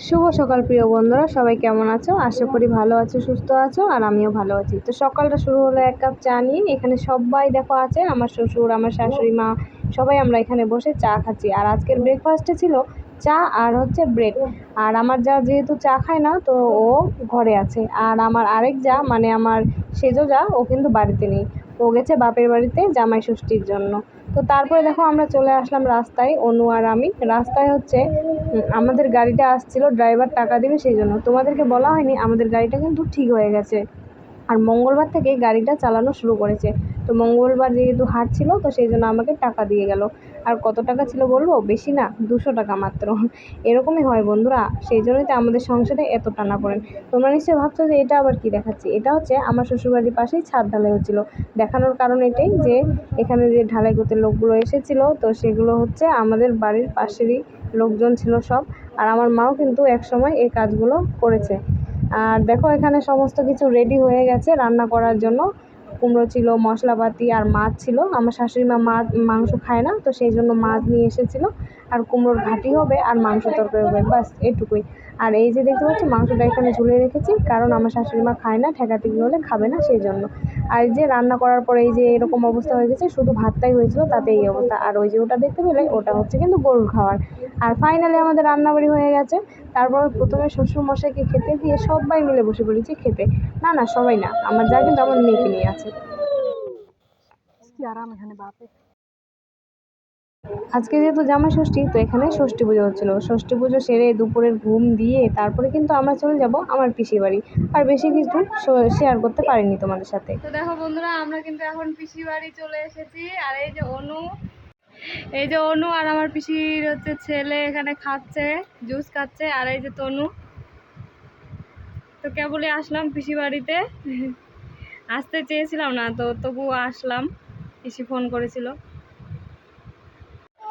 শুভ সকাল প্রিয় বন্ধুরা, সবাই কেমন আছো? আশা করি ভালো আছো, সুস্থ আছো, আর আমিও ভালো আছি। তো সকালটা শুরু হলো এক কাপ চা নিয়ে। এখানে সবাই দেখো আছে, আমার শ্বশুর, আমার শাশুড়ি মা, সবাই আমরা এখানে বসে চা খাচ্ছি। আর আজকের ব্রেকফাস্টে ছিল চা আর হচ্ছে ব্রেড। আর আমার যা যেহেতু চা খায় না, তো ও ঘরে আছে। আর আমার আরেক যা, মানে আমার সেজো যা, ও কিন্তু বাড়িতে নেই। ও গেছে বাপের বাড়িতে জামাই ষষ্ঠীর জন্য। তো তারপরে দেখো আমরা চলে আসলাম রাস্তায়, অনু আর আমি। রাস্তায় হচ্ছে আমাদের গাড়িটা আসছিল, ড্রাইভার টাকা দিবে সেই জন্য। তোমাদেরকে বলা হয়নি, আমাদের গাড়িটা কিন্তু ঠিক হয়ে গেছে। আর মঙ্গলবার থেকে গাড়িটা চালানো শুরু করেছে। তো মঙ্গলবার যেহেতু হাট ছিল, তো সেই জন্য আমাকে টাকা দিয়ে গেল। আর কত টাকা ছিল বলবো? বেশি না, 200 টাকা মাত্র। এরকমই হয় বন্ধুরা, সেই জন্যই তো আমাদের সংসারে এত টানাপোড়েন। তোমরা নিশ্চয়ই ভাবছো যে এটা আবার কি দেখাচ্ছি। এটা হচ্ছে আমার শ্বশুরবাড়ির পাশেই ছাদ ঢালাই হচ্ছিল। দেখানোর কারণ এটাই যে এখানে যে ঢালাই করতে লোকগুলো এসেছিল, তো সেগুলো হচ্ছে আমাদের বাড়ির পাশেরই লোকজন ছিল সব। আর আমার মাও কিন্তু একসময় এই কাজগুলো করেছে। আর দেখো এখানে সমস্ত কিছু রেডি হয়ে গেছে রান্না করার জন্য। কুমড়ো ছিল, মশলাপাতি, আর মাছ ছিল। আমার শাশুড়ি মা মাংস খায় না, তো সেই জন্য মাছ নিয়ে এসেছিলো। আর কুমড়োর ঘাটি হবে, আর মাংস তরকারি হবে, বাস এটুকুই। আর এই যে দেখতে পাচ্ছি মাংসটা এখানে ঝুলে রেখেছি, কারণ আমার শাশুড়ি মা খায় না, ঠেকাঠেকি হলে খাবে না সেই জন্য। আর এই যে রান্না করার পরে এই যে এরকম অবস্থা হয়ে গেছে, শুধু ভাতটাই হয়েছিল, তাতে এই অবস্থা। আর ওই যে ওটা দেখতে পেলে, ওটা হচ্ছে কিন্তু গরুর খাওয়ার। আর ফাইনালি আমাদের রান্নাবাড়ি হয়ে গেছে। তারপর প্রথমে শ্বশুরমশাইকে খেতে দিয়ে সবাই মিলে বসে পড়েছি খেতে। না না, সবাই না, আমার যা কিন্তু আমার মেয়েকে নিয়ে আছে। আজকে যেহেতু জামাই ষষ্ঠী, তো এখানে ষষ্ঠী পুজো হচ্ছিল। ষষ্ঠী পুজো সেরে দুপুরের ঘুম দিয়ে তারপরে কিন্তু আমরা চলে যাব আমার পিসির বাড়ি। আর বেশি কিছু শেয়ার করতে পারিনি তোমাদের সাথে। তো দেখো বন্ধুরা, আমরা কিন্তু এখন পিসির বাড়ি চলে এসেছি। আর এই যে অনু আর আমার পিসির হচ্ছে ছেলে এখানে খাচ্ছে, জুস খাচ্ছে। আর এই যে তনু। তো কেবলই আসলাম পিসি বাড়িতে। আসতে চেয়েছিলাম না, তো তবুও আসলাম। পিসি ফোন করেছিল।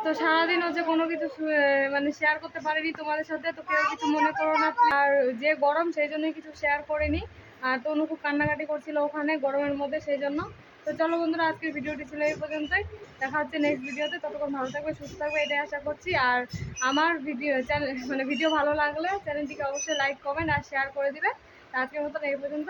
তো সারাদিন হচ্ছে কোনো কিছু মানে শেয়ার করতে পারিনি তোমাদের সাথে, তো কেউ কিছু মনে করো না। আর যে গরম, সেই জন্যই কিছু শেয়ার করিনি। আর তনু খুব কান্নাকাটি করছিল ওখানে গরমের মধ্যে, সেই জন্য। তো চলো বন্ধুরা, আজকের ভিডিওটি ছিল এই পর্যন্তই। দেখা হচ্ছে নেক্সট ভিডিওতে। ততক্ষণ ভালো থাকবে, সুস্থ থাকবে, এটাই আশা করছি। আর আমার ভিডিও ভালো লাগলে চ্যানেলটিকে অবশ্যই লাইক, কমেন্ট আর শেয়ার করে দিবে। আজকের মতন এই পর্যন্ত।